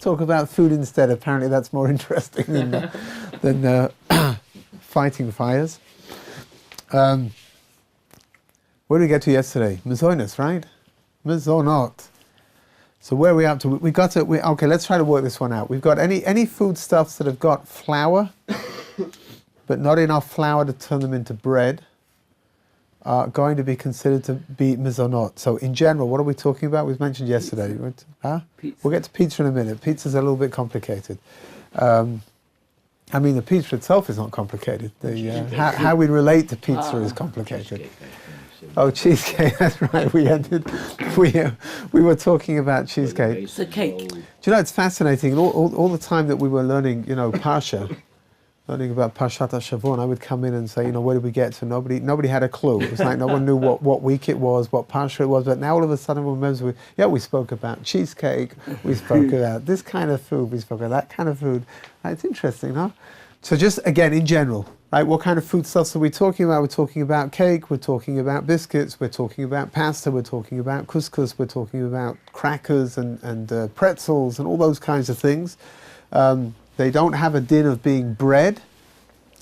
talk about food instead. Apparently that's more interesting than fighting fires. Where did we get to yesterday? Mazonos, right? Mazonot. So where are we up to? Okay, let's try to work this one out. We've got any foodstuffs that have got flour, but not enough flour to turn them into bread, are going to be considered to be mizonot. So in general, what are we talking about? We've mentioned yesterday. Pizza. We'll get to pizza in a minute. Pizza's a little bit complicated. The pizza itself is not complicated. How we relate to pizza is complicated. Cheesecake, that's right. We were talking about cheesecake. It's a cake. Do you know, it's fascinating. All the time that we were learning, Parsha, learning about Parshat HaShavon, I would come in and say, where did we get to? Nobody had a clue. It was like no one knew what week it was, what Parsha it was. But now all of a sudden we remember, we spoke about cheesecake, we spoke about this kind of food, we spoke about that kind of food. It's interesting, huh? So just, again, in general, right, what kind of foodstuffs are we talking about? We're talking about cake, we're talking about biscuits, we're talking about pasta, we're talking about couscous, we're talking about crackers and pretzels and all those kinds of things. They don't have a din of being bread,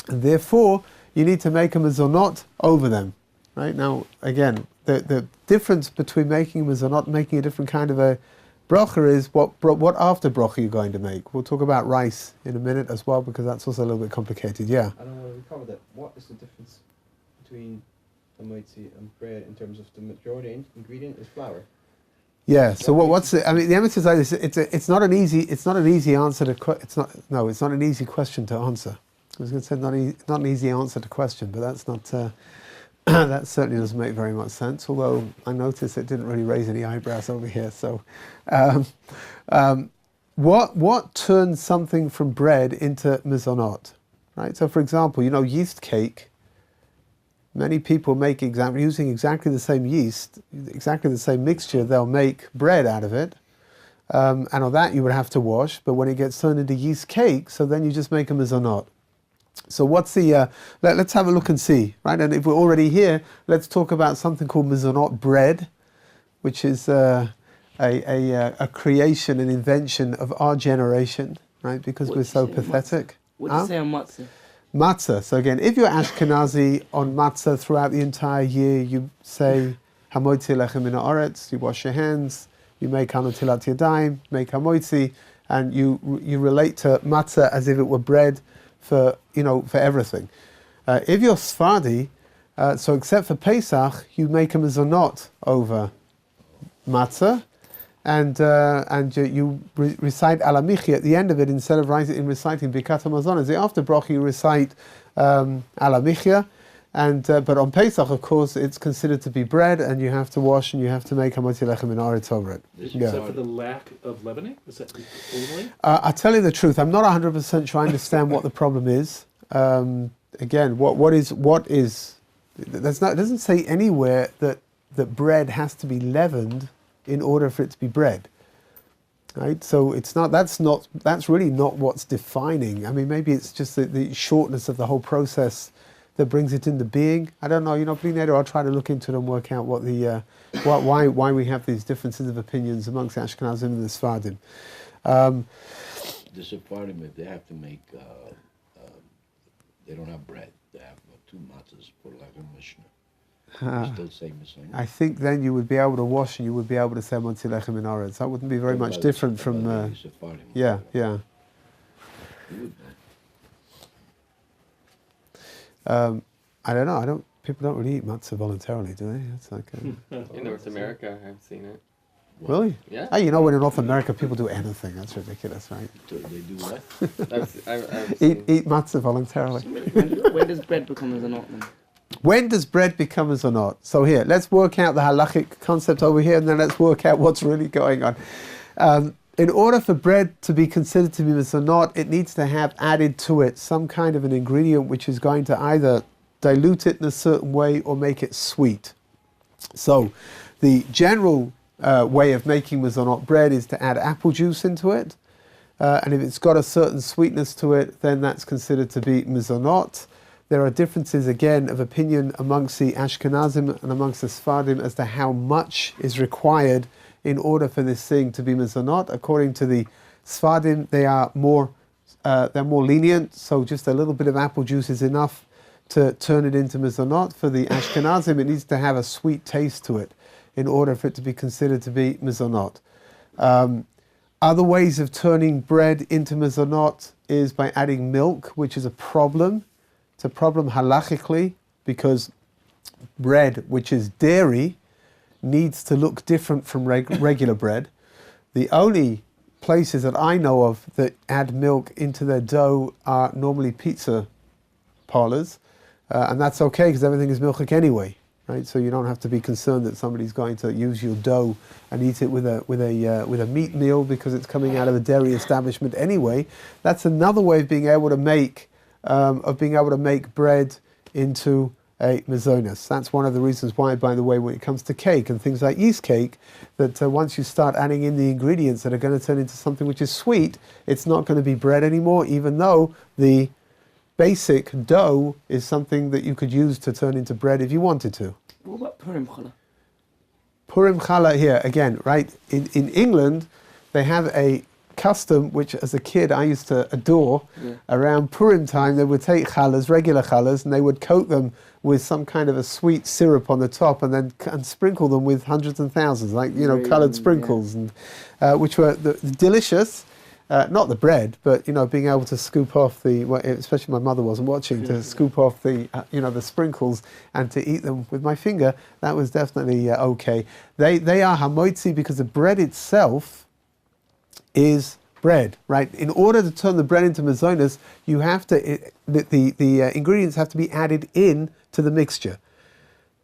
and therefore you need to make a mizonot over them. Right? Now, again, the difference between making a mizonot and making a different kind of a bracha is what after bracha you're going to make. We'll talk about rice in a minute as well, because that's also a little bit complicated. Yeah. I don't know whether we covered that. What is the difference between hamotzi and bread in terms of the majority ingredient is flour? Yeah. So what's the? The evidence is like this. It's not an easy answer to. It's not an easy question to answer. I was going to say not an easy answer to question, but that's not. That certainly doesn't make very much sense. Although I noticed it didn't really raise any eyebrows over here. So, what turns something from bread into mizonot? Right. So, for example, yeast cake. Many people make using exactly the same yeast, exactly the same mixture. They'll make bread out of it, and on that you would have to wash. But when it gets turned into yeast cake, so then you just make a mizonot. So what's the? Let's have a look and see, right? And if we're already here, let's talk about something called mizonot bread, which is a creation, an invention of our generation, right? Because we're so pathetic. What do you say on matzah? Matzah. So again, if you're Ashkenazi on matzah throughout the entire year, you say hamotzi lechem min haaretz. You wash your hands. You make hanotilat yadayim. Make hamotzi, and you relate to matzah as if it were bread for everything. If you're Sephardi, so except for Pesach, you make a mizonot over matzah, and you recite alamichi at the end of it instead of reciting Birkat HaMazon. As after bracha you recite alamichia, but on Pesach, of course, it's considered to be bread, and you have to wash and you have to make hamotzi lechem min haaretz over it. Is that for the lack of leavening? Is that only? I'll tell you the truth. I'm not 100% sure I understand what the problem is. Again, what is? It doesn't say anywhere that bread has to be leavened in order for it to be bread. Right? So it's not. That's really not what's defining. Maybe it's just the shortness of the whole process that brings it into being. I don't know. Please later I'll try to look into it and work out what why we have these differences of opinions amongst Ashkenazim and the Sephardim. The Sephardim, if they have to make, they don't have bread. They have 2 matzahs for like a Mishnah. Still say Mishnah. I think then you would be able to wash and you would be able to say Motzi Lechem min Haaretz. That wouldn't be very much different from. Yeah. I don't know. People don't really eat matzah voluntarily, do they? It's like in North America, I've seen it. Really? Yeah. When in North America people do anything. That's ridiculous, right? They do what? I've eat matzah voluntarily. When does bread become a zonot then? When does bread become a zonot? So here, let's work out the halachic concept over here, and then let's work out what's really going on. In order for bread to be considered to be a zonot, it needs to have added to it some kind of an ingredient which is going to either dilute it in a certain way or make it sweet. So the general way of making mizonot bread is to add apple juice into it, and if it's got a certain sweetness to it, then that's considered to be mizonot. There are differences again of opinion amongst the Ashkenazim and amongst the Sephardim as to how much is required in order for this thing to be mizonot. According to the Sfardim, they're more lenient, so just a little bit of apple juice is enough to turn it into mizonot. For the Ashkenazim, it needs to have a sweet taste to it in order for it to be considered to be mizonot. Other ways of turning bread into mizonot is by adding milk, which is a problem. It's a problem halachically because bread, which is dairy, needs to look different from regular bread. The only places that I know of that add milk into their dough are normally pizza parlors, and that's okay because everything is milchik anyway, right? So you don't have to be concerned that somebody's going to use your dough and eat it with a meat meal because it's coming out of a dairy establishment anyway. That's another way of being able to make bread into a mizonos. That's one of the reasons why, by the way, when it comes to cake and things like yeast cake, that once you start adding in the ingredients that are going to turn into something which is sweet, it's not going to be bread anymore, even though the basic dough is something that you could use to turn into bread if you wanted to. What about Purim challah? Purim challah here, again, right, in England, they have a custom which as a kid I used to adore. Around Purim time they would take challahs, regular challahs, and they would coat them with some kind of a sweet syrup on the top and sprinkle them with hundreds and thousands, like, coloured sprinkles, and which were delicious. Not the bread, but being able to scoop off especially my mother wasn't watching, to scoop off the sprinkles and to eat them with my finger. That was definitely okay. They are hamoitzi because the bread itself is bread, right? In order to turn the bread into mazonos, you have to the ingredients have to be added in to the mixture,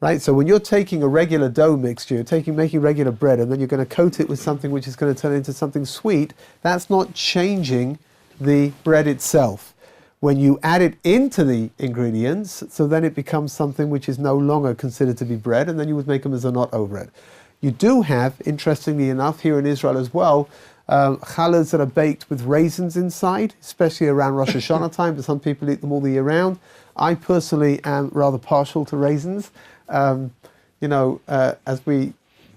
right? So when you're taking a regular dough mixture, you're making regular bread, and then you're going to coat it with something which is going to turn into something sweet. That's not changing the bread itself. When you add it into the ingredients, so then it becomes something which is no longer considered to be bread, and then you would make a mizonot over it. You do have, interestingly enough, here in Israel as well, challahs that are baked with raisins inside, especially around Rosh Hashanah time, but some people eat them all the year round. I personally am rather partial to raisins. As we,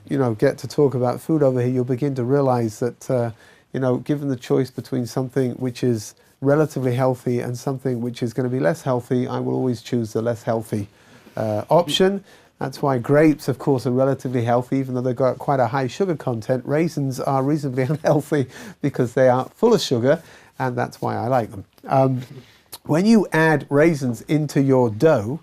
get to talk about food over here, you'll begin to realize that, given the choice between something which is relatively healthy and something which is going to be less healthy, I will always choose the less healthy option. That's why grapes, of course, are relatively healthy, even though they've got quite a high sugar content. Raisins are reasonably unhealthy because they are full of sugar, and that's why I like them. When you add raisins into your dough,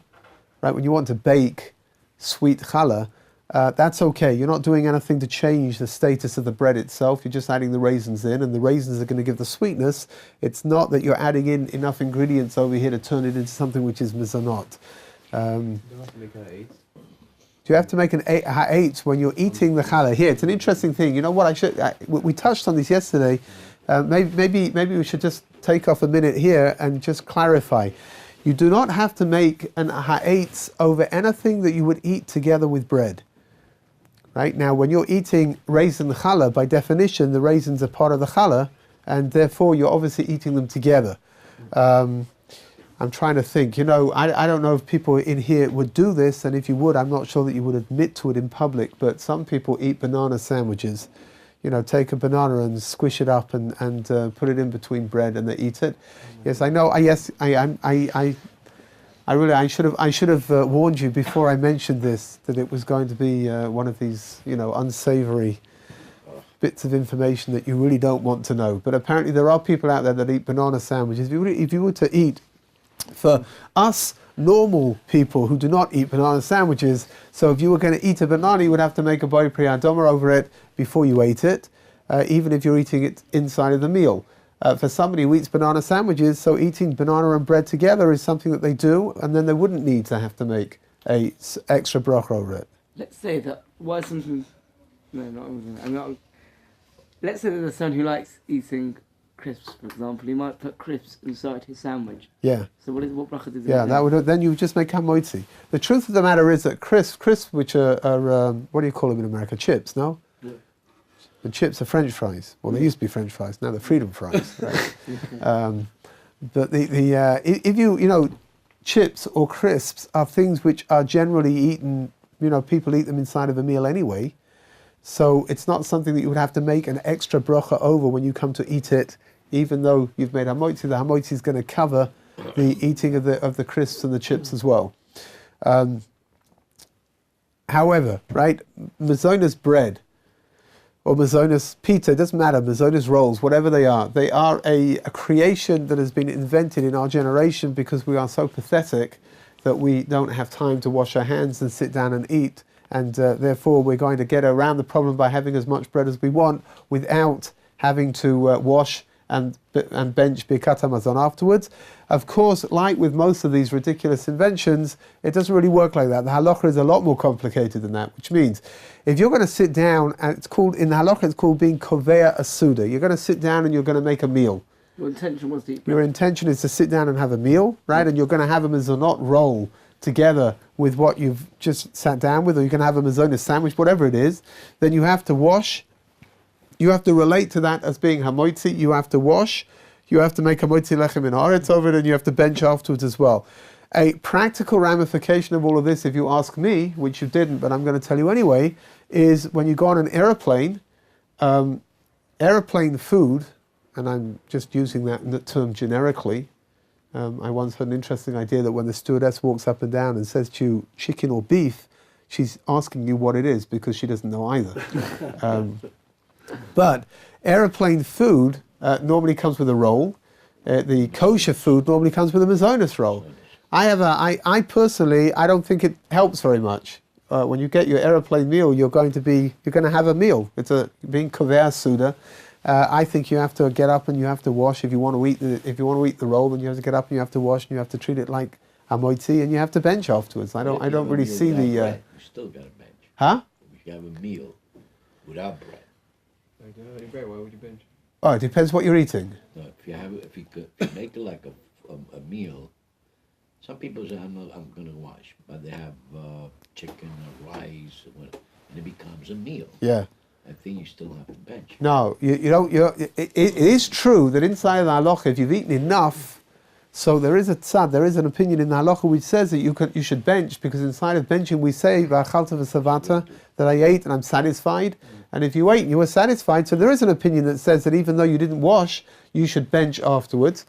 right, when you want to bake sweet challah, that's okay. You're not doing anything to change the status of the bread itself. You're just adding the raisins in, and the raisins are going to give the sweetness. It's not that you're adding in enough ingredients over here to turn it into something which is mizonot. You don't have to make an eight. Do you have to make an eight when you're eating the challah? Here, it's an interesting thing. You know what? We touched on this yesterday. Maybe we should just take off a minute here and just clarify. You do not have to make an ha'etz over anything that you would eat together with bread. Right? Now, when you're eating raisin challah, by definition, the raisins are part of the challah, and therefore you're obviously eating them together. I'm trying to think, I don't know if people in here would do this, and if you would, I'm not sure that you would admit to it in public, but some people eat banana sandwiches. Take a banana and squish it up and put it in between bread and they eat it. Yes, I know. I should have warned you before I mentioned this that it was going to be one of these, unsavory bits of information that you really don't want to know. But apparently there are people out there that eat banana sandwiches. If you were to eat, for us normal people who do not eat banana sandwiches, so if you were going to eat a banana, you would have to make a bari priyadoma over it before you ate it, even if you're eating it inside of the meal. For somebody who eats banana sandwiches, so eating banana and bread together is something that they do, and then they wouldn't need to have to make a extra bracha over it. Let's say that something. No, not everything. Let's say that there's someone who likes eating crisps, for example. He might put crisps inside his sandwich. Yeah. So what bracha does he Yeah, then you would just make hamoitzi. The truth of the matter is that crisps, which are what do you call them in America? Chips, no? Yeah. The chips are French fries. Well, they used to be French fries. Now they're freedom fries. Right? But if you chips or crisps are things which are generally eaten. People eat them inside of a meal anyway. So it's not something that you would have to make an extra bracha over when you come to eat it, even though you've made hamotzi. The hamotzi is going to cover the eating of the crisps and the chips as well. However, right, mazonas bread or mazonas pizza, it doesn't matter, mazonas rolls, whatever they are a creation that has been invented in our generation because we are so pathetic that we don't have time to wash our hands and sit down and eat, and therefore we're going to get around the problem by having as much bread as we want without having to wash and bench Birkat Hamazon afterwards. Of course, like with most of these ridiculous inventions, it doesn't really work like that. The halacha is a lot more complicated than that, which means if you're going to sit down, and in the halacha it's called being kovea asuda. You're going to sit down and you're going to make a meal. Your intention was to eat. Your intention is to sit down and have a meal, right? And you're going to have a mizonot roll together with what you've just sat down with, or you're going to have a mizonah sandwich, whatever it is. Then you have to wash. You have to relate to that as being hamoitzi. You have to wash. You have to make hamoitzi lechem in haaretz over it, and you have to bench afterwards as well. A practical ramification of all of this, if you ask me, which you didn't, but I'm going to tell you anyway, is when you go on an aeroplane, aeroplane food, and I'm just using that term generically. I once had an interesting idea that when the stewardess walks up and down and says to you chicken or beef, she's asking you what it is because she doesn't know either. But aeroplane food normally comes with a roll. The kosher food normally comes with a mazonas roll. I personally, I don't think it helps very much. When you get your aeroplane meal, you're going to have a meal. It's being kovea suda. I think you have to get up and you have to wash if you want to eat the roll. Then you have to get up and you have to wash and you have to treat it like a moitzi and you have to bench afterwards. I don't really see the. You still got to bench. Huh? If you have a meal without bread. Like, you don't have any bread, why would you bench? Oh, it depends what you're eating. No, if you make it like a meal. Some people say I'm going to wash, but they have chicken or rice, and it becomes a meal. Yeah. I think you still have to bench. No, you don't. It is true that inside of the halacha, if you've eaten enough, so there is an opinion in the halacha which says that you should bench, because inside of benching we say v'achalta v'savata, that I ate and I'm satisfied. And if you ate and you were satisfied, so there is an opinion that says that even though you didn't wash, you should bench afterwards.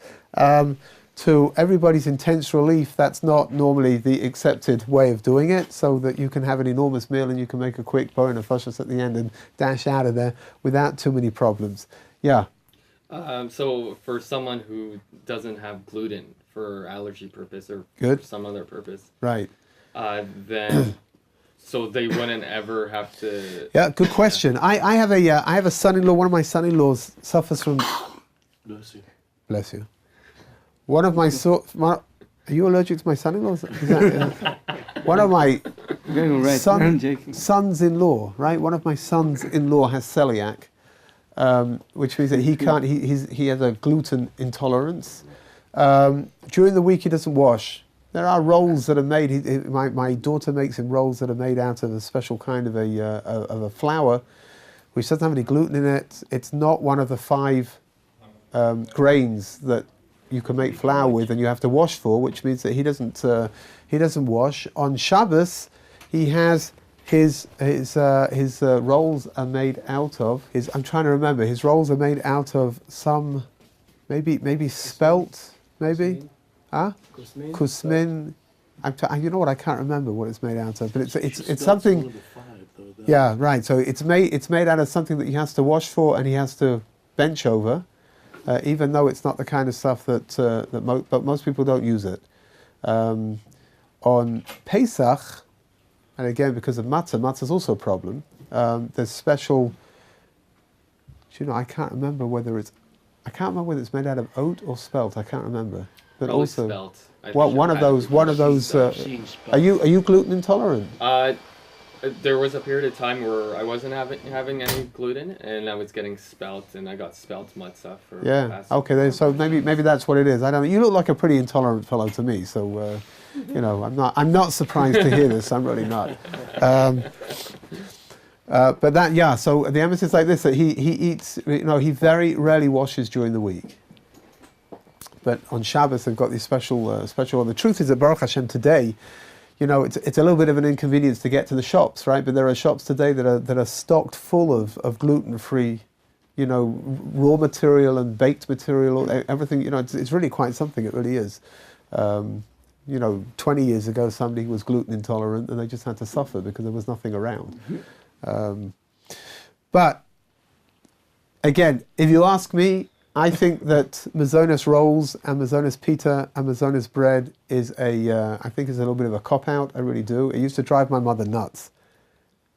To everybody's intense relief, that's not normally the accepted way of doing it, so that you can have an enormous meal and you can make a quick bowen of fashas at the end and dash out of there without too many problems. Yeah. So for someone who doesn't have gluten for allergy purpose or Good. for some other purpose, Right. Then so they wouldn't ever have to. Yeah, good question. I have a son-in-law. One of my son-in-laws suffers from. Bless you. Bless you. One of my are you allergic to my son-in-law? One of my sons-in-law, right? One of my sons-in-law has celiac, which means that he can't. He has a gluten intolerance. During the week, he doesn't wash. There are rolls that are made. My daughter makes him rolls that are made out of a special kind of a flour, which doesn't have any gluten in it. It's not one of the 5 grains that you can make flour with and you have to wash for, which means that he doesn't wash. On Shabbos, he has his rolls are made out of I'm trying to remember. His rolls are made out of some maybe spelt, maybe, kusmin. You know what? I can't remember what it's made out of, but it's something. Yeah, right. So it's made out of something that he has to wash for and he has to bench over. Even though it's not the kind of stuff but most people don't use it. On Pesach, and again because of matzah is also a problem. There's special. I can't remember whether it's made out of oat or spelt. I can't remember. But Probably also, spelt. one of those. Are you gluten intolerant? There was a period of time where I wasn't having any gluten, and I was getting spelt, and I got spelt matzah for. Yeah. Okay. So maybe that's what it is. I don't know. You look like a pretty intolerant fellow to me, so I'm not surprised to hear this. I'm really not. But that, yeah. So the emphasis is like this: that he eats. He very rarely washes during the week. But on Shabbos they've got these special. The truth is that Baruch Hashem today, it's a little bit of an inconvenience to get to the shops, right? But there are shops today that are stocked full of gluten-free, raw material and baked material, everything. It's really quite something. It really is. 20 years ago, somebody was gluten intolerant, and they just had to suffer because there was nothing around. But again, if you ask me, I think that Mazonis rolls and Mazonis pita and Mazonis bread is a little bit of a cop-out. I really do. It used to drive my mother nuts.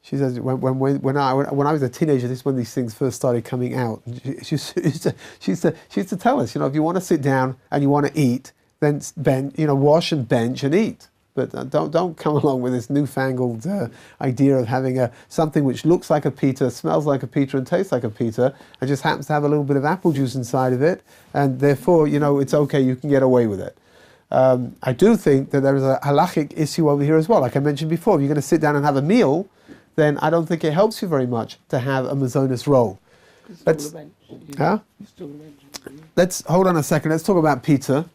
She says when I was a teenager, this is when these things first started coming out. She used to tell us, if you want to sit down and you want to eat, then wash and bench and eat. But don't come along with this newfangled idea of having something which looks like a pita, smells like a pita, and tastes like a pita, and just happens to have a little bit of apple juice inside of it, and therefore, it's okay, you can get away with it. I do think that there is a halachic issue over here as well. Like I mentioned before, if you're going to sit down and have a meal, then I don't think it helps you very much to have a Mazonis roll. Let's hold on a second. Let's talk about pizza,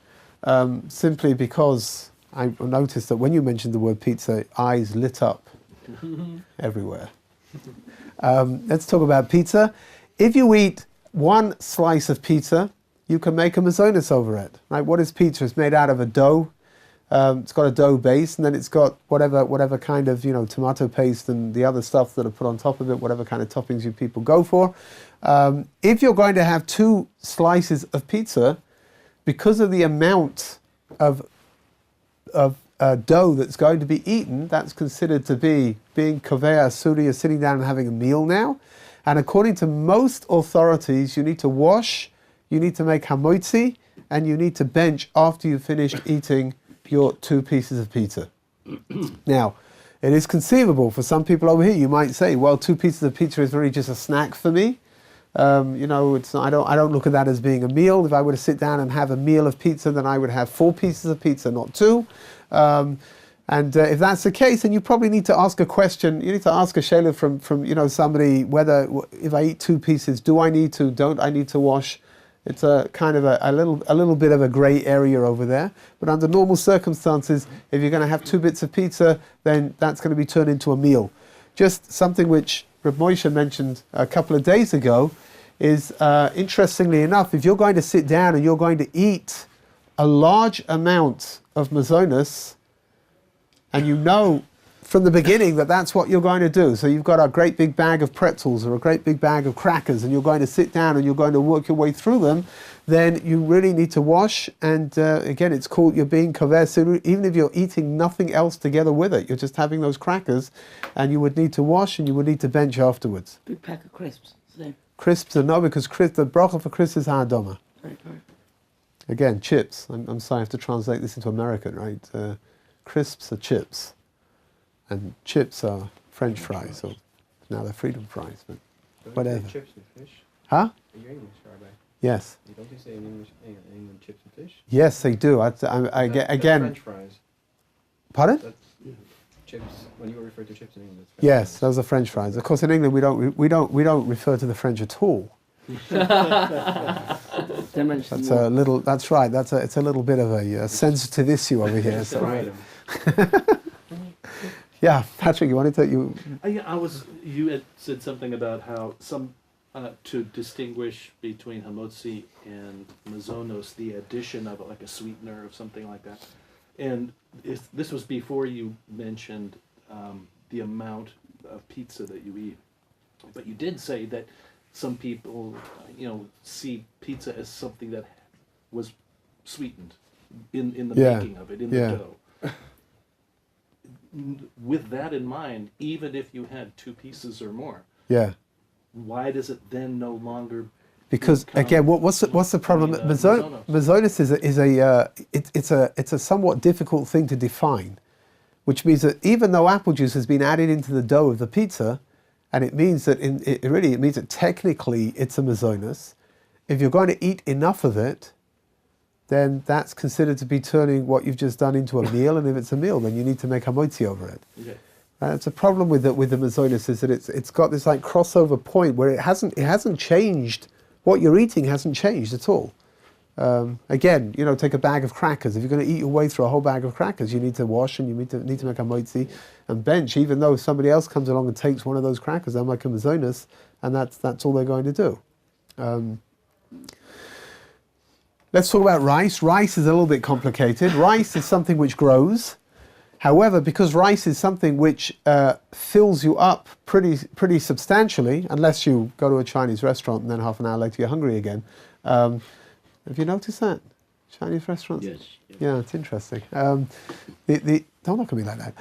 simply because I noticed that when you mentioned the word pizza, eyes lit up everywhere. Let's talk about pizza. If you eat one slice of pizza, you can make a Mazonis over it. Right? What is pizza? It's made out of a dough. It's got a dough base, and then it's got whatever kind of tomato paste and the other stuff that are put on top of it, whatever kind of toppings you people go for. If you're going to have 2 slices of pizza, because of the amount of dough that's going to be eaten, that's considered to be being kaveh asuri, you're sitting down and having a meal now. And according to most authorities, you need to wash, you need to make hamotzi, and you need to bench after you've finished eating your 2 pieces of pizza. Now, it is conceivable for some people over here, you might say, well, 2 pieces of pizza is really just a snack for me. I don't look at that as being a meal. If I were to sit down and have a meal of pizza, then I would have 4 pieces of pizza, not 2. And if that's the case, then you probably need to ask a question. You need to ask a shayla from somebody whether if I eat 2 pieces, do I need to? Don't I need to wash? It's a kind of a little bit of a grey area over there. But under normal circumstances, if you're going to have 2 bits of pizza, then that's going to be turned into a meal. Just something which Reb Moshe mentioned a couple of days ago is, interestingly enough, if you're going to sit down and you're going to eat a large amount of Mazonis, and you know from the beginning that that's what you're going to do. So you've got a great big bag of pretzels or a great big bag of crackers, and you're going to sit down and you're going to work your way through them, then you really need to wash. And again, it's called you're being kaveh asuri, even if you're eating nothing else together with it. You're just having those crackers, and you would need to wash and you would need to bench afterwards. Big pack of crisps. Same. Crisps are no, because the bracha for crisps is ha'adama. Right. Again, chips. I'm sorry, I have to translate this into American, right? Crisps are chips, and chips are French fries. So now they're freedom fries, but whatever. Chips and fish? Huh? You're English, Rabbi. Yes. You don't say in England chips and fish? Yes, they do. That's Again. French fries. Pardon? That's chips. When you refer to chips in England. It's French Yes, fries. those are French fries. Of course, in England we don't refer to the French at all. That's a little. That's right. It's a little bit of a sensitive issue over here. So. Right. Yeah, Patrick, you wanted to You had said something about how to distinguish between hamotzi and mazonos, the addition of like a sweetener or something like that. And this was before you mentioned the amount of pizza that you eat. But you did say that some people, see pizza as something that was sweetened in the making of it, in the dough. With that in mind, even if you had 2 pieces or more, why does it then no longer? Because again, what's the problem? Mazonis is a somewhat difficult thing to define, which means that even though apple juice has been added into the dough of the pizza, and it means that it means that technically it's a mazonis. If you're going to eat enough of it, then that's considered to be turning what you've just done into a meal, and if it's a meal, then you need to make hamotzi over it. Okay. It's a problem with the mazonis is that it's got this like crossover point where it hasn't changed. What you're eating hasn't changed at all. Again, take a bag of crackers. If you're going to eat your way through a whole bag of crackers, you need to wash and you need to make a moitzi and bench. Even though somebody else comes along and takes one of those crackers, they'll make a mazonis, and that's all they're going to do. Let's talk about rice. Rice is a little bit complicated. Rice is something which grows. However, because rice is something which fills you up pretty substantially, unless you go to a Chinese restaurant and then half an hour later you're hungry again. Have you noticed that? Chinese restaurants? Yes. Yeah, it's interesting. Don't look at me like that.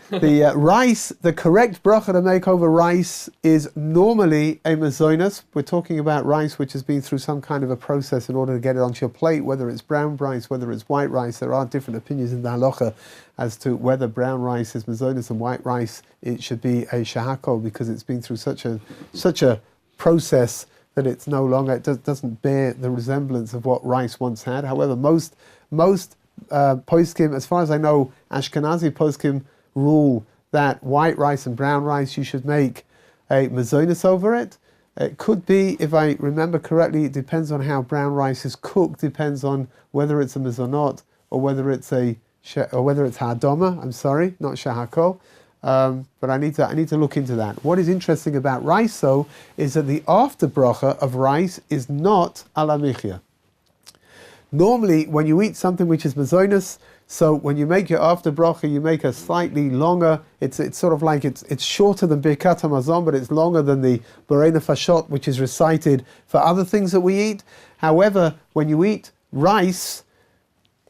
The rice, the correct bracha to make over rice is normally a mazonos. We're talking about rice which has been through some kind of a process in order to get it onto your plate, whether it's brown rice, whether it's white rice. There are different opinions in the halacha as to whether brown rice is mazonos and white rice it should be a shahakol, because it's been through such a process that it's no longer, it doesn't bear the resemblance of what rice once had. However, most poskim, as far as I know, Ashkenazi poskim rule that white rice and brown rice, you should make a mazonos over it. It could be, if I remember correctly, it depends on how brown rice is cooked, depends on whether it's a mazonot or whether it's ha'adoma. I'm sorry, not shahakol. But I need to look into that. What is interesting about rice, though, is that the after bracha of rice is not ala michya. Normally, when you eat something which is mazonos, so when you make your after bracha, you make a slightly longer. It's sort of like it's shorter than birkat hamazon, but it's longer than the borei nefashot, which is recited for other things that we eat. However, when you eat rice,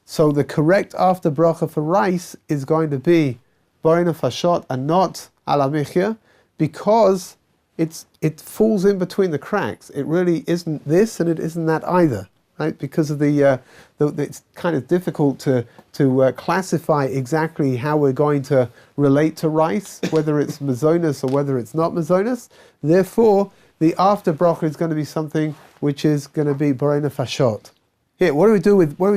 so the correct after bracha for rice is going to be borei nefashot and not ala michya, because it falls in between the cracks. It really isn't this and it isn't that either, right? Because of it's kind of difficult to classify exactly how we're going to relate to rice, whether it's mazonos or whether it's not mazonos. Therefore, the after bracha is going to be something which is going to be borei nefashot. Here, what do we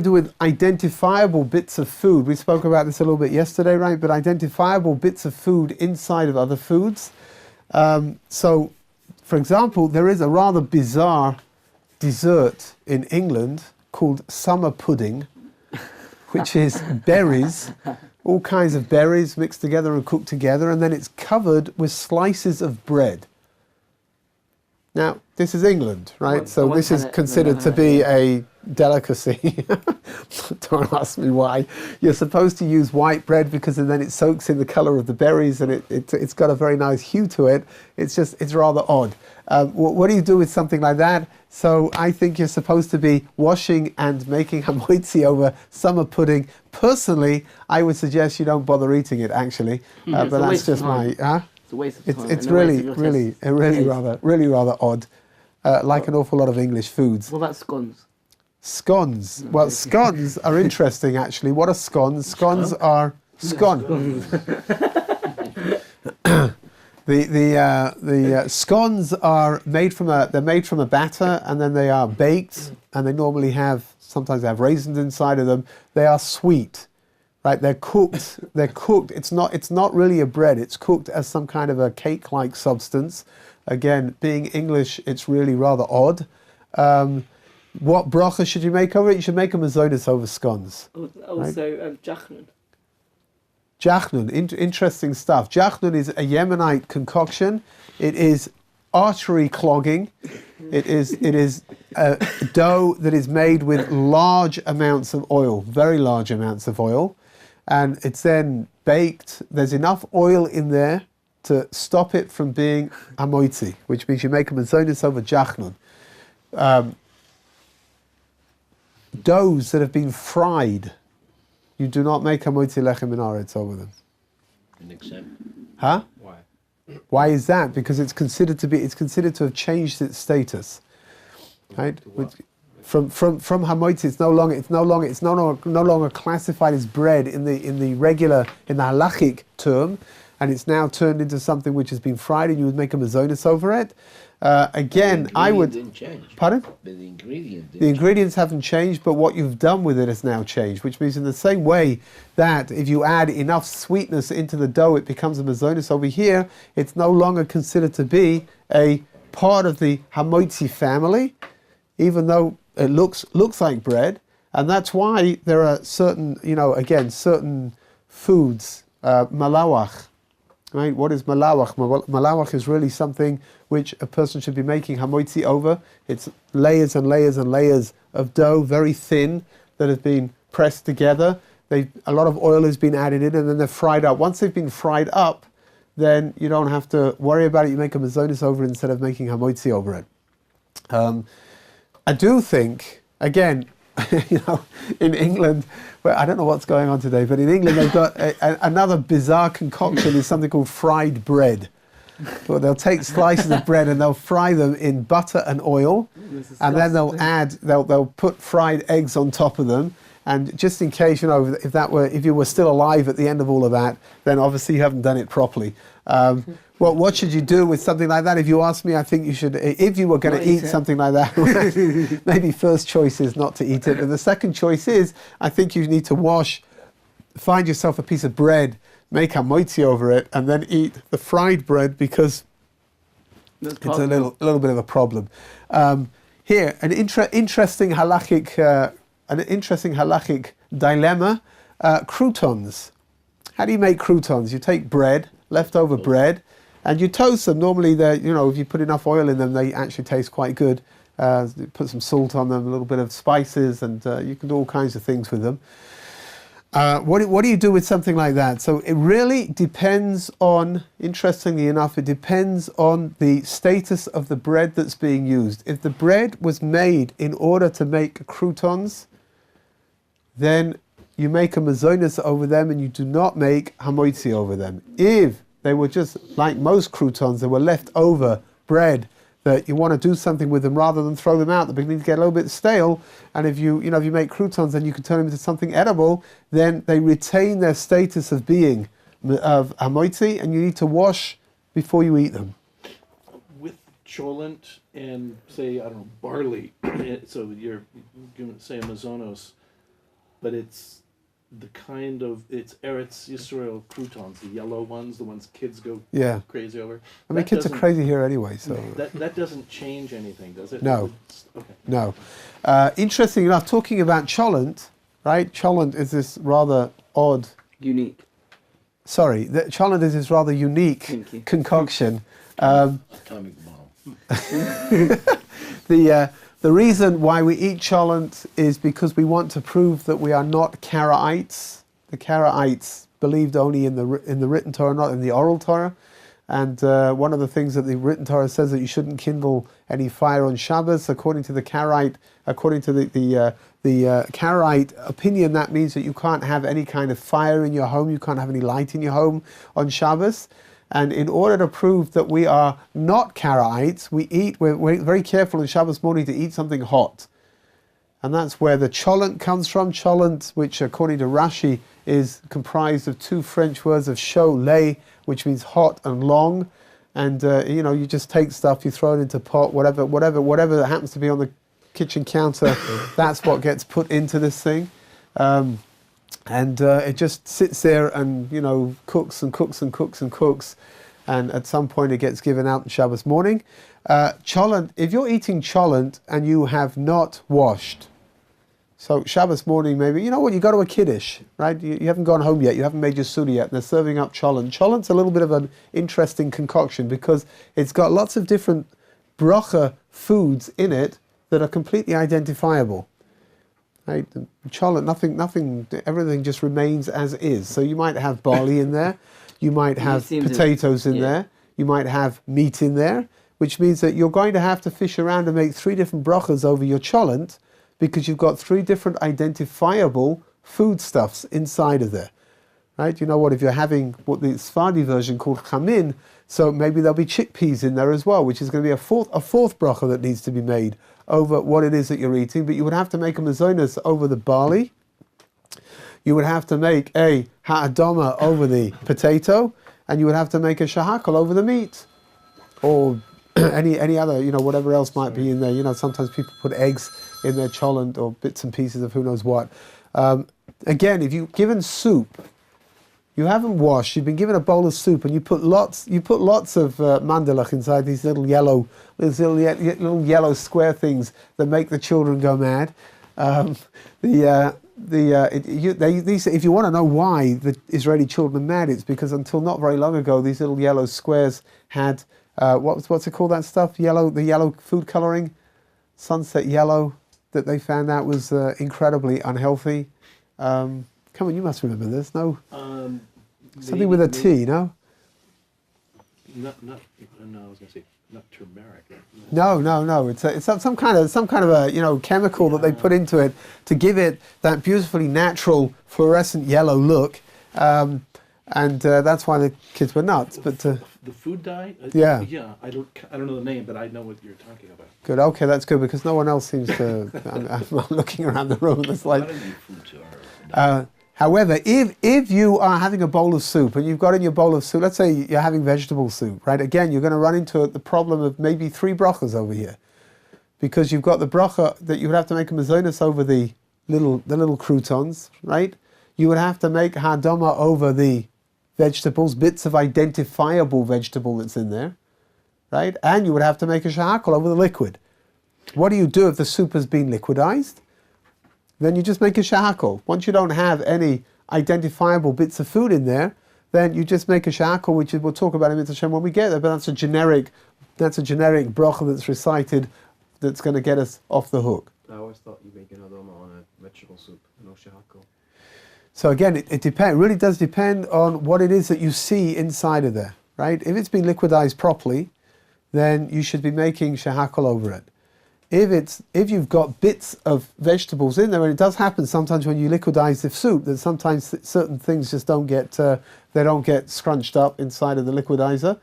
do with identifiable bits of food? We spoke about this a little bit yesterday, right? But identifiable bits of food inside of other foods. So, for example, there is a rather bizarre dessert in England called summer pudding, which is berries, all kinds of berries mixed together and cooked together, and then it's covered with slices of bread. Now, this is England, right? So this is considered to be a delicacy. Don't ask me why. You're supposed to use white bread because then it soaks in the colour of the berries and it's got a very nice hue to it. It's rather odd. What do you do with something like that? So I think you're supposed to be washing and making hamoitzi over summer pudding. Personally, I would suggest you don't bother eating it, actually. But that's just my... It's a waste of time. It's really rather odd, like an awful lot of English foods. What about scones? Scones. Well, scones are interesting, actually. What are scones? Scones are scone. The scones are made from a batter, and then they are baked, and they sometimes have raisins inside of them. They are sweet. Right, they're cooked. It's not really a bread. It's cooked as some kind of a cake-like substance. Again, being English, it's really rather odd. What bracha should you make over it? You should make a mazonos over scones. Also, jachnun. Jachnun, interesting stuff. Jachnun is a Yemenite concoction. It is artery clogging. It is a dough that is made with large amounts of oil, very large amounts of oil. And it's then baked. There's enough oil in there to stop it from being hamoitzi, which means you make a mazonos over jachnun. Doughs that have been fried, you do not make hamoitzi lechem min haaretz over them. An example? Huh? Why? Why is that? Because it's considered to have changed its status, right? From hamoitzi, it's no longer classified as bread in the halachic term, and it's now turned into something which has been fried, and you would make a mazonos over it. Again, I would. Didn't change. Pardon? But the ingredient didn't The ingredients haven't changed, but what you've done with it has now changed, which means in the same way that if you add enough sweetness into the dough, it becomes a mazonos over here. It's no longer considered to be a part of the hamoitzi family. even though it looks like bread. And that's why there are certain, certain foods, malawach, right? What is malawach? Malawach is really something which a person should be making hamoitzi over. It's layers and layers and layers of dough, very thin, that have been pressed together. A lot of oil has been added in, and then they're fried up. Once they've been fried up, then you don't have to worry about it. You make a mazonis over it instead of making hamoitzi over it. I do think, again, in England, well, I don't know what's going on today, but in England they've got another bizarre concoction is something called fried bread. Well, they'll take slices of bread and they'll fry them in butter and oil, and then they'll put fried eggs on top of them. And just in case, if you were still alive at the end of all of that, then obviously you haven't done it properly. What should you do with something like that? If you ask me, I think you should, if you were going to eat something like that, maybe first choice is not to eat it. And the second choice is, I think you need to find yourself a piece of bread, make hamoitzi over it, and then eat the fried bread, because it's a little bit of a problem. Here, an interesting halachic dilemma, croutons. How do you make croutons? You take bread, leftover bread, and you toast them. Normally, if you put enough oil in them, they actually taste quite good. Put some salt on them, a little bit of spices, and you can do all kinds of things with them. What do you do with something like that? So it really depends on, interestingly enough, it depends on the status of the bread that's being used. If the bread was made in order to make croutons, then you make a mazonis over them and you do not make hamoitzi over them. If they were just like most croutons, they were leftover bread that you want to do something with them rather than throw them out, they're beginning to get a little bit stale. And if you make croutons, then you can turn them into something edible. Then they retain their status of being of hamoitzi, and you need to wash before you eat them. With cholent and say, I don't know, barley, so you're going to say a mazonos, but it's the kind of, it's Eretz Yisrael croutons, the yellow ones, the ones kids go crazy over. I mean, kids are crazy here anyway, so... That doesn't change anything, does it? No. Okay. No. Interesting enough, talking about cholent, right? Cholent is this rather odd... Unique. Sorry, cholent is this rather unique concoction. Atomic bomb. The reason why we eat cholent is because we want to prove that we are not Karaites. The Karaites believed only in the written Torah, not in the oral Torah. And one of the things that the written Torah says that you shouldn't kindle any fire on Shabbos. According to the Karaite opinion, that means that you can't have any kind of fire in your home. You can't have any light in your home on Shabbos. And in order to prove that we are not Karaites, we're very careful on Shabbos morning to eat something hot. And that's where the cholent comes from. Cholent, which according to Rashi, is comprised of two French words of chaud, which means hot and long. And you just take stuff, you throw it into pot, whatever that happens to be on the kitchen counter, that's what gets put into this thing. And it just sits there and, cooks and cooks and cooks and cooks. And at some point it gets given out on Shabbos morning. Cholent, if you're eating cholent and you have not washed, so Shabbos morning maybe, you go to a kiddush, right? You haven't gone home yet, you haven't made your suda yet, and they're serving up cholent. Cholent's a little bit of an interesting concoction because it's got lots of different bracha foods in it that are completely identifiable. Right? Cholent, nothing, everything just remains as is. So you might have barley in there, you might have potatoes in there, you might have meat in there, which means that you're going to have to fish around and make 3 different brachas over your cholent because you've got 3 different identifiable foodstuffs inside of there. Right? You know what, if you're having what the Sephardi version called chamin, so maybe there'll be chickpeas in there as well, which is going to be a fourth bracha that needs to be made over what it is that you're eating. But you would have to make a mazonos over the barley. You would have to make a ha'adama over the potato, and you would have to make a shahakal over the meat, or any other, whatever else might be in there. Sometimes people put eggs in their cholent or bits and pieces of who knows what. Again, if you've given soup, you haven't washed, you've been given a bowl of soup, and you put lots of mandalach inside these little yellow square things that make the children go mad. If you want to know why the Israeli children are mad, it's because until not very long ago, these little yellow squares had what's it called, that stuff? The yellow food coloring, sunset yellow, that they found out was incredibly unhealthy. Come on, you must remember this, no? Something with a T, no? No, I was going to say not turmeric. No. It's some kind of a chemical that they put into it to give it that beautifully natural fluorescent yellow look, and that's why the kids were nuts. But the food dye. Yeah. I don't know the name, but I know what you're talking about. Good. Okay, that's good because no one else seems to. I'm looking around the room. It's like. However, if you are having a bowl of soup and you've got in your bowl of soup, let's say you're having vegetable soup, right? Again, you're going to run into the problem of maybe 3 brachas over here, because you've got the bracha that you would have to make a mazonos over the little croutons, right? You would have to make hadama over the vegetables, bits of identifiable vegetable that's in there, right? And you would have to make a shahakol over the liquid. What do you do if the soup has been liquidized? Then you just make a shahakol. Once you don't have any identifiable bits of food in there, then you just make a shahakol, which we'll talk about in Mitzvah Shem when we get there, but that's a generic bracha that's recited that's going to get us off the hook. I always thought you make an adoma on a vegetable soup, no shahakol. So again, it depends. Really does depend on what it is that you see inside of there, right? If it's been liquidized properly, then you should be making shahakol over it. If you've got bits of vegetables in there, and it does happen sometimes when you liquidize the soup, that sometimes certain things just don't get scrunched up inside of the liquidizer.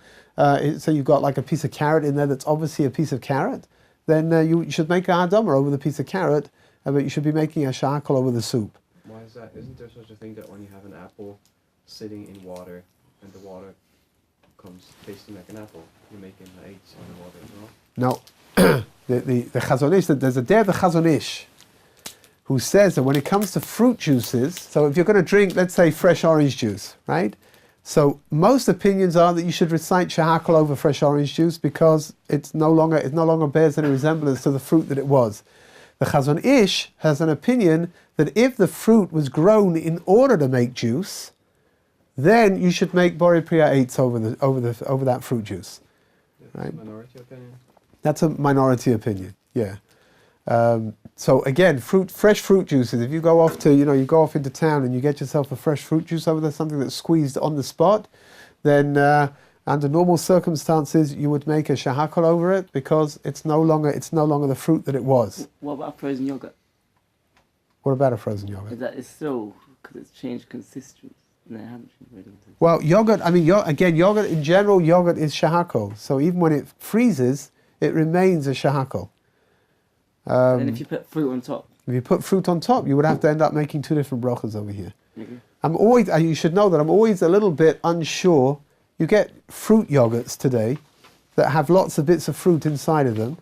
So you've got like a piece of carrot in there that's obviously a piece of carrot. Then you should make a hadama over the piece of carrot, but you should be making a shahakol over the soup. Why is that? Isn't there such a thing that when you have an apple sitting in water and the water comes tasting like an apple, you're making the eights on the water as well? No. The Chazon Ish, there's a day of the Chazon Ish who says that when it comes to fruit juices, so if you're going to drink, let's say, fresh orange juice, right? So most opinions are that you should recite shahakol over fresh orange juice because it no longer bears any resemblance to the fruit that it was. The Chazon Ish has an opinion that if the fruit was grown in order to make juice, then you should make Borei Priya eights over that fruit juice. Right? Minority opinion. That's a minority opinion, yeah. So again, fresh fruit juices. If you go off into town and you get yourself a fresh fruit juice over there, something that's squeezed on the spot, then under normal circumstances you would make a shahakol over it because it's no longer the fruit that it was. What about frozen yogurt? What about a frozen yogurt? Is that it's still because it's changed consistency? No, it hasn't changed really. Well, yogurt. I mean, yogurt in general. Yogurt is shahakol. So even when it freezes, it remains a shahakol. And if you put fruit on top? If you put fruit on top, you would have to end up making 2 different brachas over here. Mm-hmm. You should know that I'm always a little bit unsure. You get fruit yogurts today that have lots of bits of fruit inside of them.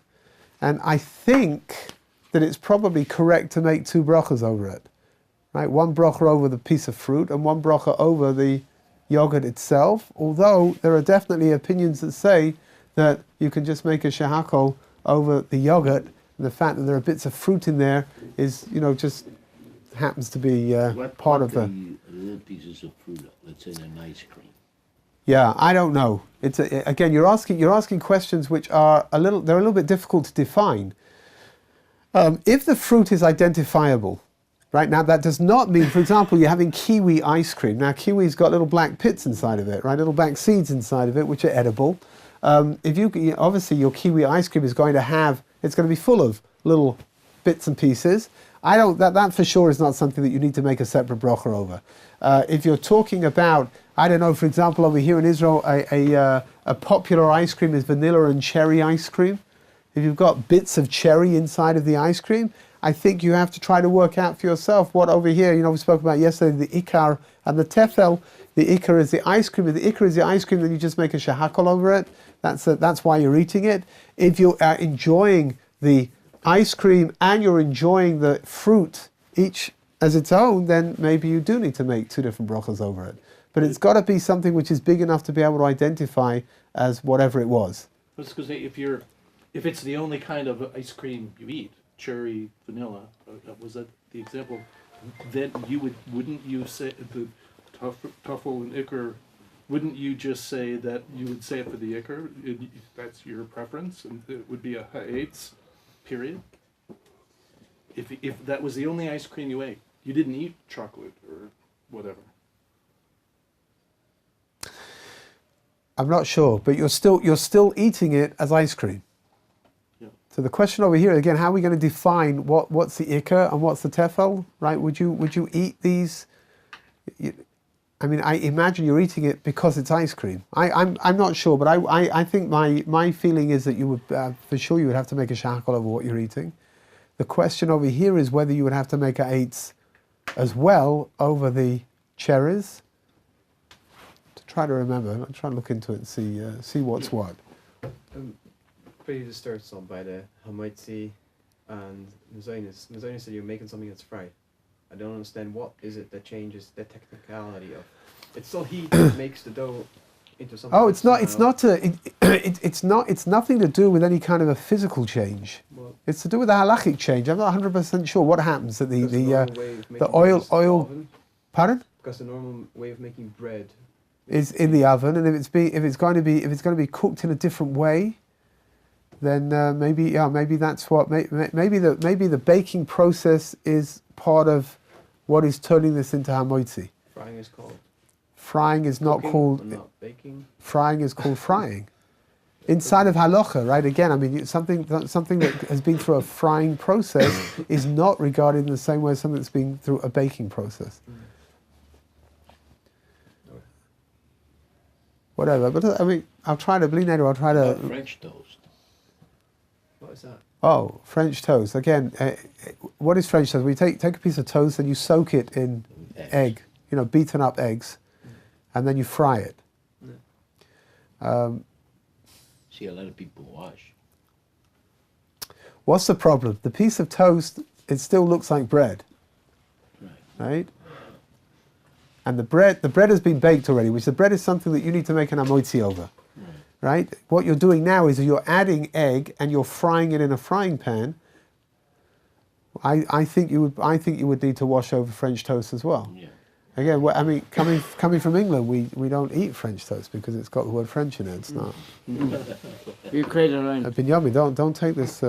And I think that it's probably correct to make 2 brachas over it. Right? 1 bracha over the piece of fruit and 1 bracha over the yogurt itself. Although there are definitely opinions that say that you can just make a shahakol over the yogurt, and the fact that there are bits of fruit in there is, just happens to be part of the little pieces of fruit, let's say an ice cream. Yeah, I don't know. It's again, you're asking questions which are a little bit difficult to define. If the fruit is identifiable, right, now that does not mean, for example, you're having kiwi ice cream. Now kiwi's got little black pits inside of it, right, little black seeds inside of it which are edible. Obviously your kiwi ice cream is going to be full of little bits and pieces. That for sure is not something that you need to make a separate bracha over. If you're talking about, I don't know, for example, over here in Israel, a popular ice cream is vanilla and cherry ice cream. If you've got bits of cherry inside of the ice cream, I think you have to try to work out for yourself what over here, we spoke about yesterday, the ikar and the tefel. The ikar is the ice cream. If the ikar is the ice cream, then you just make a shahakol over it. That's why you're eating it. If you are enjoying the ice cream and you're enjoying the fruit each as its own, then maybe you do need to make 2 different brachas over it. But it's got to be something which is big enough to be able to identify as whatever it was. Let's go say if it's the only kind of ice cream you eat, cherry, vanilla, was that the example? Then wouldn't you say the tuffle and icker? Wouldn't you just say that you would say it for the icker? That's your preference, and it would be a ha'etz, period. If that was the only ice cream you ate, you didn't eat chocolate or whatever. I'm not sure, but you're still eating it as ice cream. Yeah. So the question over here again: how are we going to define what's the ikar and what's the tefel? Right? Would you eat these? I mean, I imagine you're eating it because it's ice cream. I'm not sure, but I think my feeling is that you would for sure you would have to make a shachal over what you're eating. The question over here is whether you would have to make a eitz as well over the cherries. Try to remember. I'll try and look into it and see what's what. Pretty disturbed on by the Hamaitzi and Mazonis. Mazonis said you're making something that's fried. I don't understand what is it that changes the technicality of. It's still heat that makes the dough into something. Oh, it's not. It's nothing to do with any kind of a physical change. Well, It's to do with a halachic change. I'm not 100% sure what happens that because the normal way of the making oil bread is the oven, pardon because the normal way of making bread is in the oven, and if it's going to be cooked in a different way, then maybe that's what maybe the baking process is part of what is turning this into hamoitzi. frying is called. Frying is not Cooking called or not baking. frying is called frying. Inside of halacha, right? Again, I mean, something that has been through a frying process is not regarded in the same way as something that's been through a baking process. Whatever, but I mean, I'll try to French toast. What is that? Oh, French toast. Again, what is French toast? We take a piece of toast and you soak it in egg, beaten up eggs, and then you fry it. See, a lot of people wash. What's the problem? The piece of toast, it still looks like bread, right? And the bread has been baked already, which the bread is something that you need to make an amoitzi over. Right? What you're doing now is you're adding egg and you're frying it in a frying pan. I think you would need to wash over French toast as well. Yeah. Again, I mean, coming from England, we don't eat French toast because it's got the word French in it. It's not. We created our own. Binyamin, don't take this.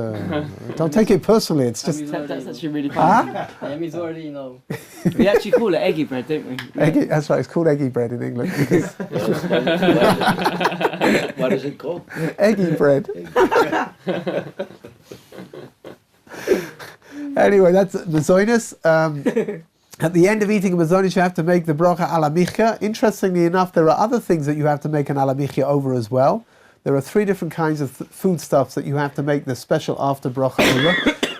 Don't take it personally. It's just. That's actually really funny. Emmy's already, We actually call it eggy bread, don't we? Eggy, that's right. It's called eggy bread in England. Because What is it called? eggy bread. Anyway, that's the zoinus. At the end of eating a mazonis, you have to make the bracha ala micha. Interestingly enough, there are other things that you have to make an ala micha over as well. There are 3 different kinds of foodstuffs that you have to make the special after bracha over.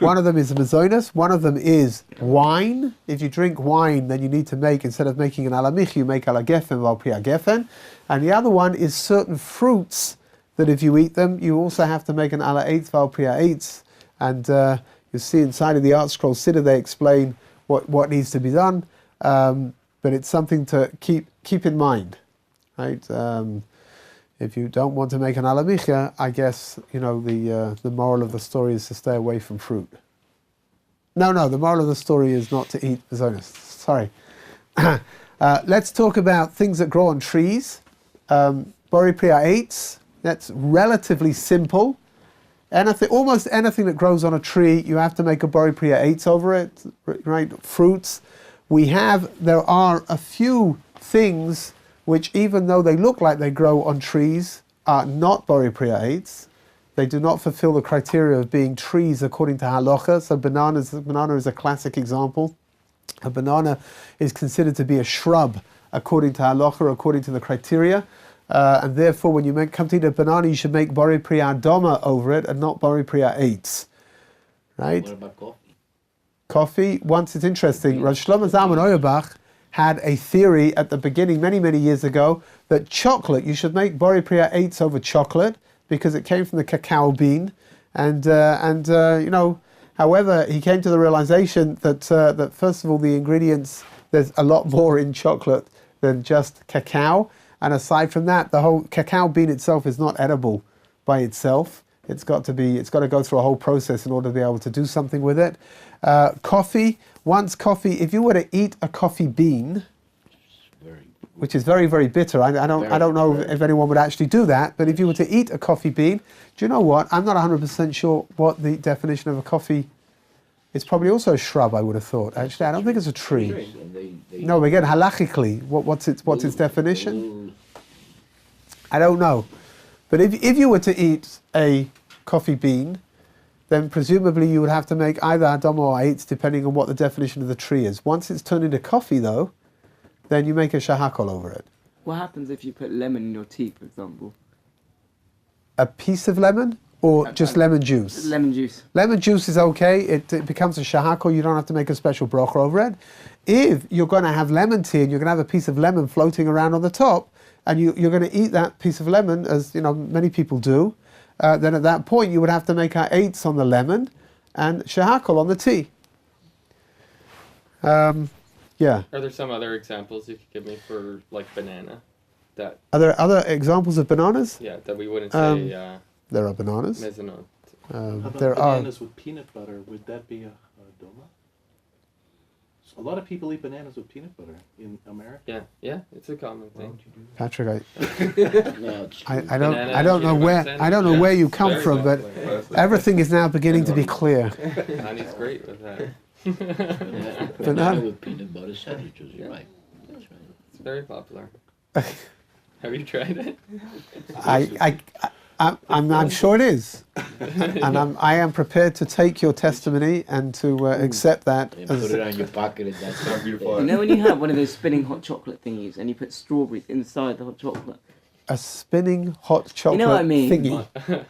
One of them is mazonis. One of them is wine. If you drink wine, then you need to make, instead of making an ala micha, you make ala gefen val priya gefen. And the other one is certain fruits that if you eat them, you also have to make an ala eitz val priya eitz. And you see inside of the Art Scroll Siddur, they explain what needs to be done, but it's something to keep in mind, right? If you don't want to make an ala micha, I guess the moral of the story is to stay away from fruit. No, the moral of the story is not to eat mazonis. Sorry. Let's talk about things that grow on trees. Bori priya eitz. That's relatively simple. Almost anything that grows on a tree, you have to make a bori priya eitz over it, right? Fruits. There are a few things which, even though they look like they grow on trees, are not bori priya eitz. They do not fulfill the criteria of being trees according to halacha. So banana is a classic example. A banana is considered to be a shrub according to halacha, according to the criteria. And therefore, when you come to eat a banana, you should make bori priya doma over it and not bori priya eitz. Right? What about coffee? Coffee, once it's interesting, Rav Shlomo Zalman Auerbach had a theory at the beginning, many, many years ago, that chocolate, you should make bori priya eitz over chocolate because it came from the cacao bean. However, he came to the realization that first of all, the ingredients, there's a lot more in chocolate than just cacao. And aside from that, the whole cacao bean itself is not edible by itself. It's got to go through a whole process in order to be able to do something with it. Coffee, if you were to eat a coffee bean, which is very, very bitter. I don't know if anyone would actually do that, but if you were to eat a coffee bean, do you know what? I'm not 100% sure what the definition of a coffee. It's probably also a shrub, I would have thought. Actually, I don't think it's a tree. No, again, halachically, what's its definition? I don't know. But if you were to eat a coffee bean, then presumably you would have to make either adama or eitz, depending on what the definition of the tree is. Once it's turned into coffee, though, then you make a shahakol over it. What happens if you put lemon in your tea, for example? A piece of lemon or just lemon juice? Lemon juice. Lemon juice is okay. It becomes a shahakol. You don't have to make a special brocha over it. If you're going to have lemon tea and you're going to have a piece of lemon floating around on the top, and you're going to eat that piece of lemon, as many people do, then at that point you would have to make our eitz on the lemon and shahakol on the tea. Yeah. Are there some other examples you could give me for like banana? That Are there other examples of bananas? yeah, that we wouldn't say There are bananas. mezonot. How about There are. bananas with peanut butter? Would that be a doma? A lot of people eat bananas with peanut butter in America. Yeah, it's a common thing. Patrick, No, it's I Banana don't know where sandwich, I don't know yeah, where you it's come very from, but popular. everything is now beginning to be clear. Honey's great with that. yeah, Banana. banana with peanut butter sandwiches. You're right. That's right. It's very popular. Have you tried it? I'm sure it is, and I am prepared to take your testimony and to accept that. And put it on your pocket and that's not beautiful. You know when you have one of those spinning hot chocolate thingies and you put strawberries inside the hot chocolate? A spinning hot chocolate know what I mean? thingy,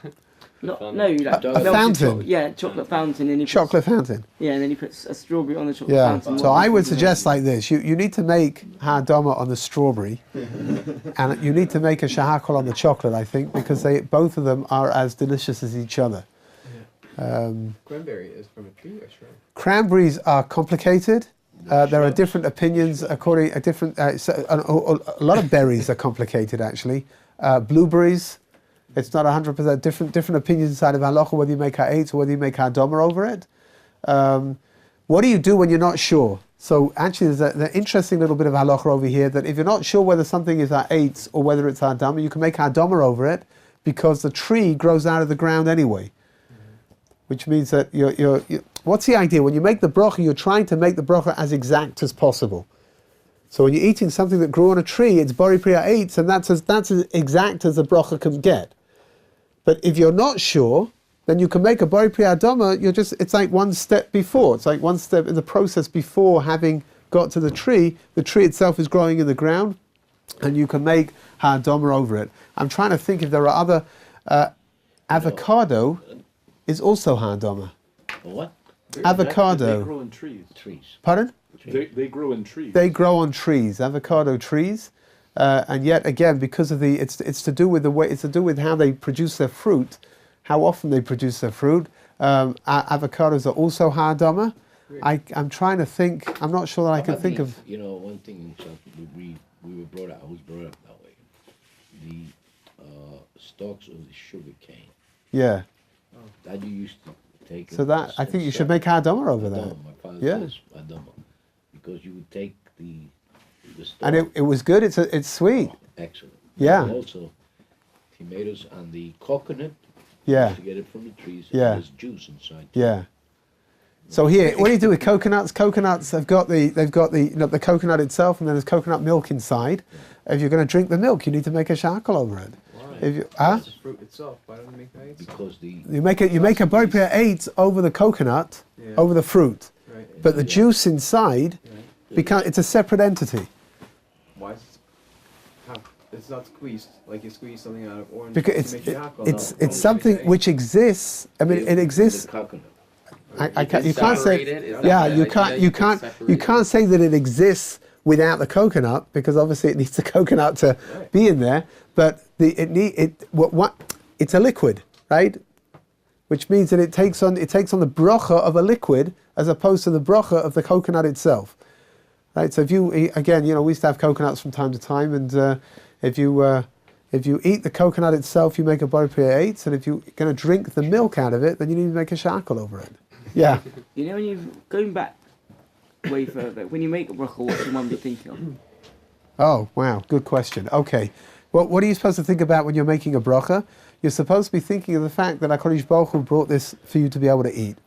No, Fun. like A melted fountain? chocolate fountain. And you put, chocolate fountain. Yeah, and then you put a strawberry on the chocolate Yeah. fountain. So I would suggest like this: you need to make ha'adama on the strawberry, and you need to make a shahakol on the chocolate. I think because both of them are as delicious as each other. Cranberry is from a tree or shrub? Cranberries are complicated. There are different opinions according a different. A lot of berries are complicated actually. Blueberries, it's not 100% different opinions inside of halacha whether you make ha'etz or whether you make ha'adama over it. What do you do when you're not sure? So actually, there's an interesting little bit of halacha over here that if you're not sure whether something is ha'etz or whether it's ha'adama, you can make ha'adama over it because the tree grows out of the ground anyway. Which means that you're what's the idea? When you make the bracha, you're trying to make the bracha as exact as possible. So when you're eating something that grew on a tree, it's bori priya eitz, and that's as exact as the bracha can get. But if you're not sure, then you can make a bori priya adama. It's like one step before. It's like one step in the process before having got to the tree. The tree itself is growing in the ground, and you can make ha'adama over it. I'm trying to think if there are other avocado. Is also ha'adama. What? Avocado. They grow in trees. Trees. Pardon? They grow in trees. They grow on trees, avocado trees, and yet again, because of it's to do with the way, it's to do with how they produce their fruit, how often they produce their fruit. Avocados are also ha'adama. I'm trying to think. I'm not sure that I can think of. You know, one thing we were brought up. I was brought up that way. The stalks of the sugar cane. Yeah. That you used to take. So that I think you should make ha'adama over that. Adama, my father Yeah. says adama, because you would take the stalk. And it was good. It's sweet. Excellent. Yeah. And also, tomatoes and the coconut. Yeah. To get it from the trees. Yeah. There's juice inside. Yeah. So here, what do you do with coconuts? Coconuts they've got the coconut itself, and then there's coconut milk inside. If you're going to drink the milk, you need to make a shakal over it. If you, It's the fruit itself. Why don't you make that? Because the you make a bori priya eitz over the coconut, Yeah. over the fruit, Right. but the juice inside it's a separate entity Why is it's not squeezed like you squeeze something out of orange? because to make it alcohol? it's No, something which exists. I mean, it exists. The coconut. I can't, you can't say, Separate it? Is that yeah, the you idea? can't, You can separate you it? can't say that it exists without the coconut because obviously it needs the coconut to be in there. But it's a liquid, right? Which means that it takes on the bracha of a liquid as opposed to the bracha of the coconut itself. right? So if you eat, again, we used to have coconuts from time to time, and if you eat the coconut itself, you make a bar priya eitz, and if you're going to drink the milk out of it, then you need to make a shakal over it. Yeah. You know, when you're going back way further, when you make a bracha, what should one be thinking of? Oh, wow, good question. Okay. Well, what are you supposed to think about when you're making a bracha? You're supposed to be thinking of the fact that HaKadosh Baruch Hu brought this for you to be able to eat.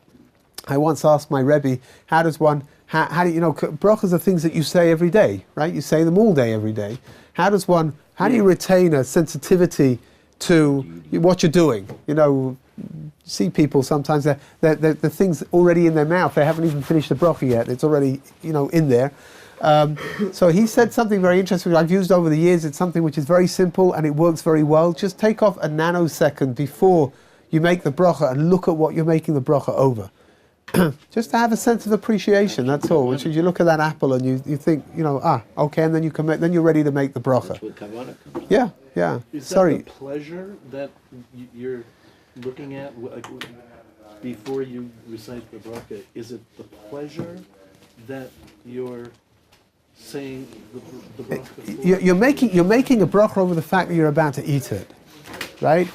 I once asked my Rabbi, how do you brachas are things that you say every day, right? You say them all day, every day. How do you retain a sensitivity to what you're doing? See people sometimes, the things already in their mouth, they haven't even finished the bracha yet, it's already, in there. So he said something very interesting, which I've used over the years. It's something which is very simple and it works very well. Just take off a nanosecond before you make the bracha and look at what you're making the bracha over. Just to have a sense of appreciation, that's all. Which is, you look at that apple and you think, okay, and then then you're ready to make the bracha. That's what kavanah comes. Yeah. Is Sorry. that the pleasure that you're looking at before you recite the bracha? Is it the pleasure that you're saying the bracha for? You're making a bracha over the fact that you're about to eat it, right?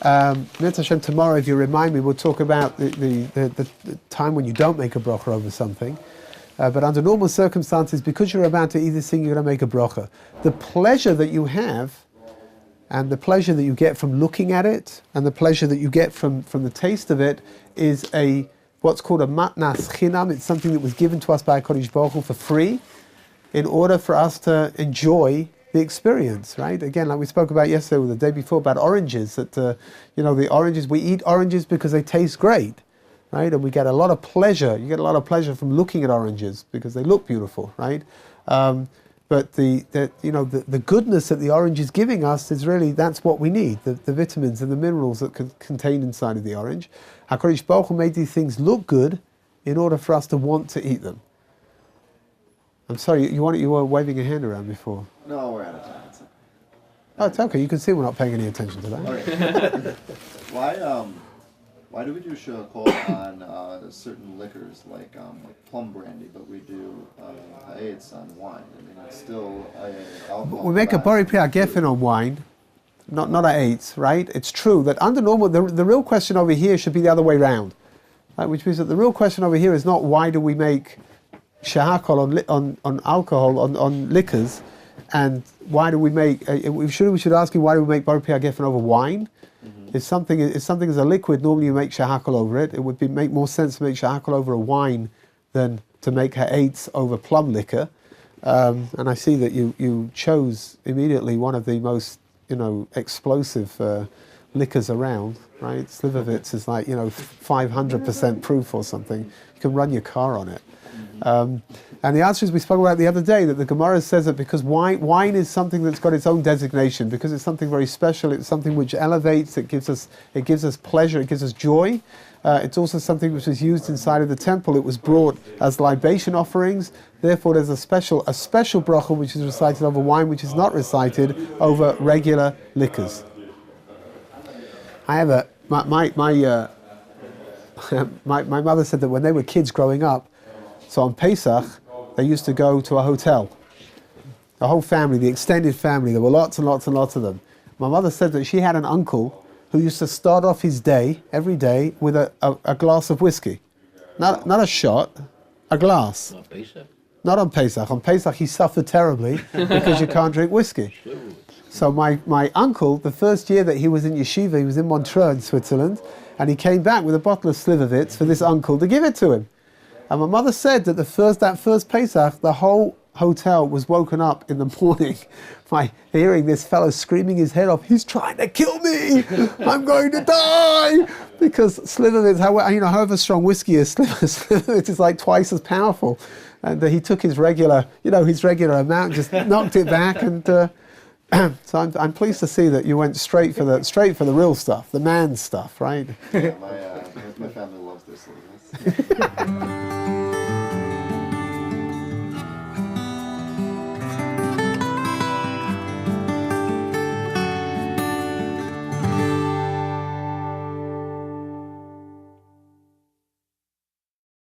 Mitzvah Hashem, tomorrow, if you remind me, we'll talk about the time when you don't make a bracha over something. But under normal circumstances, because you're about to eat this thing, you're going to make a bracha. The pleasure that you have, and the pleasure that you get from looking at it, and the pleasure that you get from the taste of it, is what's called a matnas chinam. It's something that was given to us by HaKadosh Baruch Hu for free, in order for us to enjoy the experience, right? Again, like we spoke about yesterday or the day before about oranges, that the oranges, we eat oranges because they taste great, right? And we get a lot of pleasure. You get a lot of pleasure from looking at oranges because they look beautiful, right? But the goodness that the orange is giving us is really, that's what we need, the vitamins and the minerals that contained inside of the orange. HaKadosh Baruch Hu made these things look good in order for us to want to eat them. I'm sorry, you were waving your hand around before. No, we're out of time. Oh, it's okay. You can see we're not paying any attention to that. Okay. Why do we do shakol on certain liquors like plum brandy, but we do ha'etz on wine? I mean, it's still alcohol. We make a bari priya gefen on wine, not a ha'etz, right? It's true that under normal, the real question over here should be the other way around, right? Which means that the real question over here is not why do we make shahakol on alcohol, on liquors, and why do we make? We should ask you, why do we make bari priya gefen over wine? If something is a liquid, normally you make shahakol over it. It would make more sense to make shahakol over a wine than to make ha'etz over plum liquor. And I see that you chose immediately one of the most explosive liquors around, right? Slivovitz is like 500% proof or something. You can run your car on it. And the answer is, we spoke about the other day, that the Gemara says that because wine is something that's got its own designation, because it's something very special, it's something which elevates, it gives us pleasure, it gives us joy. It's also something which was used inside of the temple. It was brought as libation offerings. Therefore, there's a special bracha which is recited over wine, which is not recited over regular liquors. I have my mother said that when they were kids growing up, so on Pesach, they used to go to a hotel. The whole family, the extended family, there were lots and lots and lots of them. My mother said that she had an uncle who used to start off his day, every day, with a glass of whiskey. Not a shot, a glass. Not Pesach. Not on Pesach. On Pesach he suffered terribly because you can't drink whiskey. So my uncle, the first year that he was in yeshiva, he was in Montreux in Switzerland, and he came back with a bottle of Slivovitz for this uncle to give it to him. And my mother said that that first Pesach, the whole hotel was woken up in the morning by hearing this fellow screaming his head off, "He's trying to kill me! I'm going to die!" Because Slivovitz, however strong whiskey is, Slivovitz is like twice as powerful. And he took his regular amount, just knocked it back, and so I'm pleased to see that you went straight for the real stuff, the man stuff, right? My family loves this.